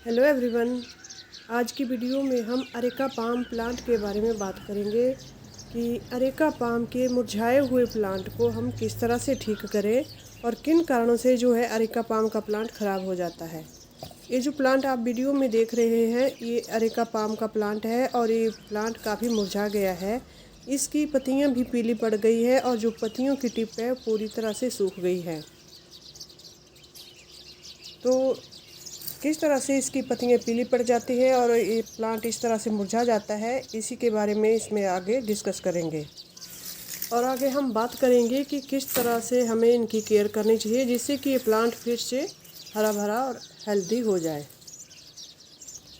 Hello everyone. आज की video में हम अरेका पाम प्लांट के बारे में बात करेंगे कि अरेका पाम के मुरझाए हुए प्लांट को हम किस तरह से ठीक करें और किन कारणों से जो है अरेका पाम का प्लांट ख़राब हो जाता है। ये जो प्लांट आप वीडियो में देख रहे हैं ये अरेका पाम का प्लांट है और ये प्लांट काफ़ी मुरझा गया है। इसकी पत्तियां भी पीली पड़ गई है और जो पत्तियों की टिप है पूरी तरह से सूख गई है। तो किस तरह से इसकी पत्तियां पीली पड़ जाती है और ये प्लांट इस तरह से मुरझा जाता है, इसी के बारे में इसमें आगे डिस्कस करेंगे। और आगे हम बात करेंगे कि किस तरह से हमें इनकी केयर करनी चाहिए जिससे कि ये प्लांट फिर से हरा भरा और हेल्दी हो जाए।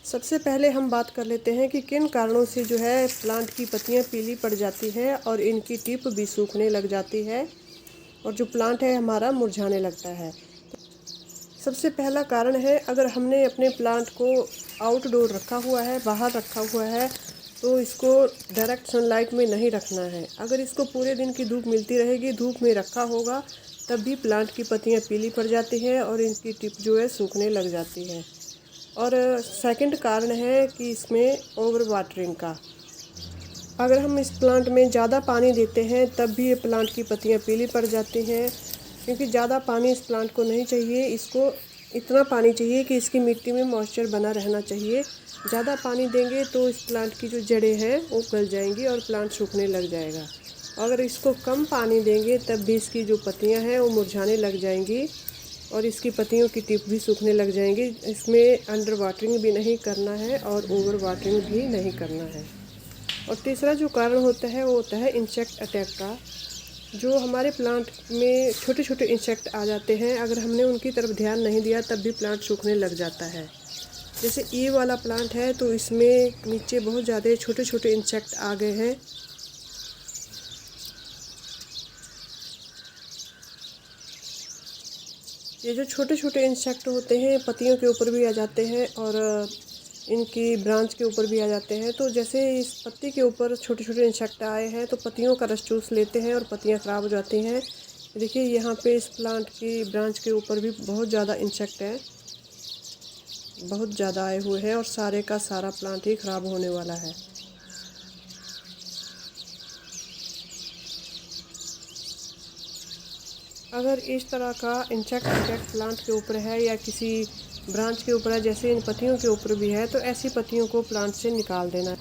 सबसे पहले हम बात कर लेते हैं कि किन कारणों से जो है प्लांट की पत्तियां पीली पड़ जाती हैं और इनकी टिप भी सूखने लग जाती है और जो प्लांट है हमारा मुरझाने लगता है। सबसे पहला कारण है, अगर हमने अपने प्लांट को आउटडोर रखा हुआ है, बाहर रखा हुआ है, तो इसको डायरेक्ट सनलाइट में नहीं रखना है। अगर इसको पूरे दिन की धूप मिलती रहेगी, धूप में रखा होगा, तब भी प्लांट की पत्तियां पीली पड़ जाती हैं और इनकी टिप जो है सूखने लग जाती है। और सेकंड कारण है कि इसमें ओवर वाटरिंग का। अगर हम इस प्लांट में ज़्यादा पानी देते हैं तब भी ये प्लांट की पत्तियां पीली पड़ जाती हैं, क्योंकि ज़्यादा पानी इस प्लांट को नहीं चाहिए। इसको इतना पानी चाहिए कि इसकी मिट्टी में मॉइस्चर बना रहना चाहिए। ज़्यादा पानी देंगे तो इस प्लांट की जो जड़ें हैं वो गल जाएंगी और प्लांट सूखने लग जाएगा। अगर इसको कम पानी देंगे तब भी इसकी जो पत्तियां हैं वो मुरझाने लग जाएंगी और इसकी पत्तियों की टिप भी सूखने लग जाएंगी। इसमें अंडर वाटरिंग भी नहीं करना है और ओवर वाटरिंग भी नहीं करना है। और तीसरा जो कारण होता है वो होता है इंसेक्ट अटैक का। जो हमारे प्लांट में छोटे छोटे इंसेक्ट आ जाते हैं, अगर हमने उनकी तरफ ध्यान नहीं दिया तब भी प्लांट सूखने लग जाता है। जैसे ये वाला प्लांट है तो इसमें नीचे बहुत ज़्यादा छोटे छोटे इंसेक्ट आ गए हैं। ये जो छोटे छोटे इंसेक्ट होते हैं पत्तियों के ऊपर भी आ जाते हैं और इनकी ब्रांच के ऊपर भी आ जाते हैं। तो जैसे इस पत्ती के ऊपर छोटे छोटे इंसेक्ट आए हैं तो पत्तियों का रस चूस लेते हैं और पत्तियां ख़राब हो जाती हैं। देखिए यहाँ पे इस प्लांट की ब्रांच के ऊपर भी बहुत ज़्यादा इंसेक्ट हैं, बहुत ज़्यादा आए हुए हैं और सारे का सारा प्लांट ही ख़राब होने वाला है। अगर इस तरह का इंसेक्ट अटैक प्लांट के ऊपर है या किसी ब्रांच के ऊपर है, जैसे इन पत्तियों के ऊपर भी है, तो ऐसी पत्तियों को प्लांट से निकाल देना है।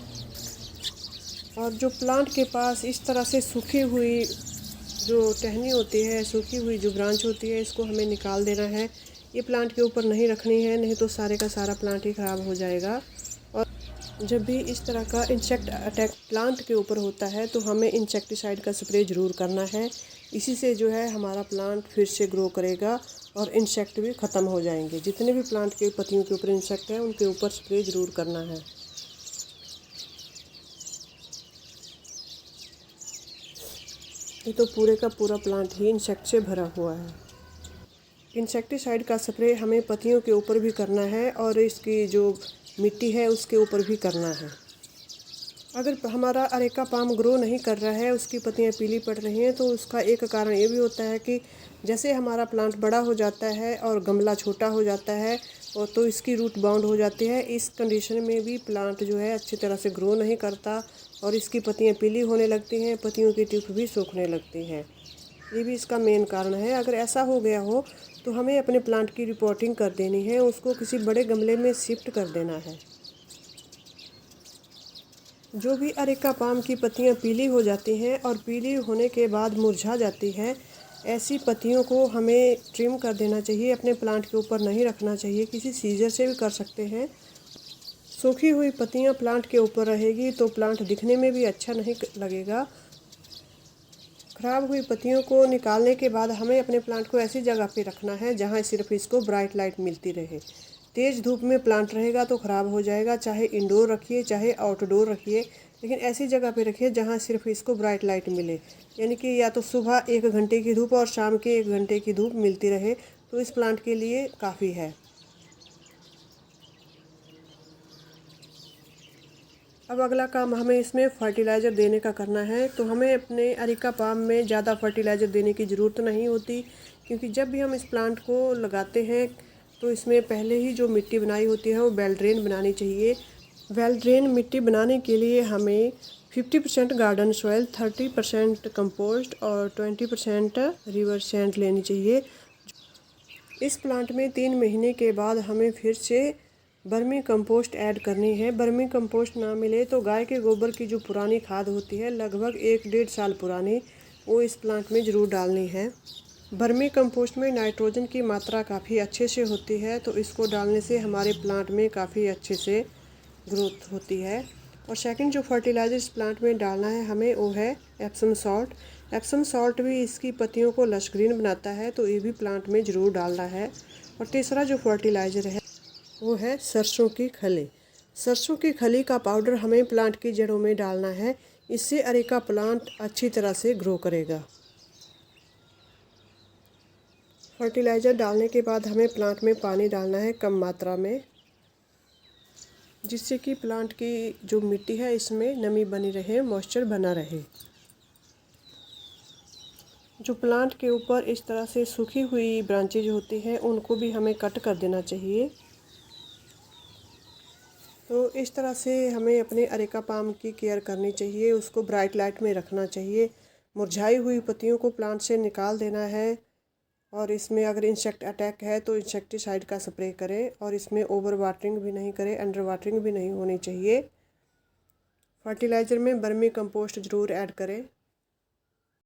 और जो प्लांट के पास इस तरह से सूखी हुई जो टहनी होती है, सूखी हुई जो ब्रांच होती है, इसको हमें निकाल देना है। ये प्लांट के ऊपर नहीं रखनी है, नहीं तो सारे का सारा प्लांट ही ख़राब हो जाएगा। और जब भी इस तरह का इंसेक्ट अटैक प्लांट के ऊपर होता है तो हमें इंसेक्टिसाइड का स्प्रे ज़रूर करना है। इसी से जो है हमारा प्लांट फिर से ग्रो करेगा और इंसेक्ट भी ख़त्म हो जाएंगे। जितने भी प्लांट के पत्तियों के ऊपर इंसेक्ट हैं उनके ऊपर स्प्रे ज़रूर करना है। ये तो पूरे का पूरा प्लांट ही इंसेक्ट से भरा हुआ है। इंसेक्टिसाइड का स्प्रे हमें पत्तियों के ऊपर भी करना है और इसकी जो मिट्टी है उसके ऊपर भी करना है। अगर हमारा अरेका पाम ग्रो नहीं कर रहा है, उसकी पत्तियां पीली पड़ रही हैं, तो उसका एक कारण ये भी होता है कि जैसे हमारा प्लांट बड़ा हो जाता है और गमला छोटा हो जाता है और तो इसकी रूट बाउंड हो जाती है। इस कंडीशन में भी प्लांट जो है अच्छी तरह से ग्रो नहीं करता और इसकी पत्तियां पीली होने लगती हैं, पत्तियों की टिप भी सूखने लगती हैं। ये भी इसका मेन कारण है। अगर ऐसा हो गया हो तो हमें अपने प्लांट की रिपोर्टिंग कर देनी है, उसको किसी बड़े गमले में शिफ्ट कर देना है। जो भी अरेका पाम की पत्तियां पीली हो जाती हैं और पीली होने के बाद मुरझा जाती है, ऐसी पत्तियों को हमें ट्रिम कर देना चाहिए, अपने प्लांट के ऊपर नहीं रखना चाहिए। किसी सीजर से भी कर सकते हैं। सूखी हुई पत्तियां प्लांट के ऊपर रहेगी तो प्लांट दिखने में भी अच्छा नहीं लगेगा। ख़राब हुई पत्तियों को निकालने के बाद हमें अपने प्लांट को ऐसी जगह पे रखना है जहाँ सिर्फ इसको ब्राइट लाइट मिलती रहे। तेज़ धूप में प्लांट रहेगा तो ख़राब हो जाएगा। चाहे इंडोर रखिए चाहे आउटडोर रखिए, लेकिन ऐसी जगह पे रखिए जहाँ सिर्फ इसको ब्राइट लाइट मिले। यानी कि या तो सुबह 1 घंटे की धूप और शाम के 1 घंटे की धूप मिलती रहे तो इस प्लांट के लिए काफ़ी है। अब अगला काम हमें इसमें फर्टिलाइज़र देने का करना है। तो हमें अपने अरेका पाम में ज़्यादा फर्टिलाइज़र देने की ज़रूरत नहीं होती, क्योंकि जब भी हम इस प्लांट को लगाते हैं तो इसमें पहले ही जो मिट्टी बनाई होती है वो वेल ड्रेन बनानी चाहिए। वेल ड्रेन मिट्टी बनाने के लिए हमें 50% गार्डन सॉइल, 30% कंपोस्ट और 20% रिवर सैंड लेनी चाहिए। इस प्लांट में 3 महीने के बाद हमें फिर से बर्मी कंपोस्ट ऐड करनी है। बर्मी कंपोस्ट ना मिले तो गाय के गोबर की जो पुरानी खाद होती है, लगभग 1-1.5 साल पुरानी, वो इस प्लांट में ज़रूर डालनी है। बर्मी कंपोस्ट में नाइट्रोजन की मात्रा काफ़ी अच्छे से होती है, तो इसको डालने से हमारे प्लांट में काफ़ी अच्छे से ग्रोथ होती है। और सेकंड जो फर्टिलाइज़र इस प्लांट में डालना है हमें, वो है एप्सम सॉल्ट। एप्सम सॉल्ट भी इसकी पत्तियों को लश ग्रीन बनाता है, तो ये भी प्लांट में ज़रूर डालना है। और तीसरा जो फर्टिलाइज़र है वो है सरसों की खली। सरसों की खली का पाउडर हमें प्लांट की जड़ों में डालना है, इससे अरेका प्लांट अच्छी तरह से ग्रो करेगा। फर्टिलाइज़र डालने के बाद हमें प्लांट में पानी डालना है कम मात्रा में, जिससे कि प्लांट की जो मिट्टी है इसमें नमी बनी रहे, मॉइस्चर बना रहे। जो प्लांट के ऊपर इस तरह से सूखी हुई ब्रांचेज होती हैं उनको भी हमें कट कर देना चाहिए। तो इस तरह से हमें अपने अरेका पाम की केयर करनी चाहिए, उसको ब्राइट लाइट में रखना चाहिए। मुरझाई हुई पत्तियों को प्लांट से निकाल देना है। और इसमें अगर इंसेक्ट अटैक है तो इंसेक्टिसाइड का स्प्रे करें, और इसमें ओवर वाटरिंग भी नहीं करें, अंडर वाटरिंग भी नहीं होनी चाहिए। फर्टिलाइज़र में वर्मी कंपोस्ट ज़रूर ऐड करें।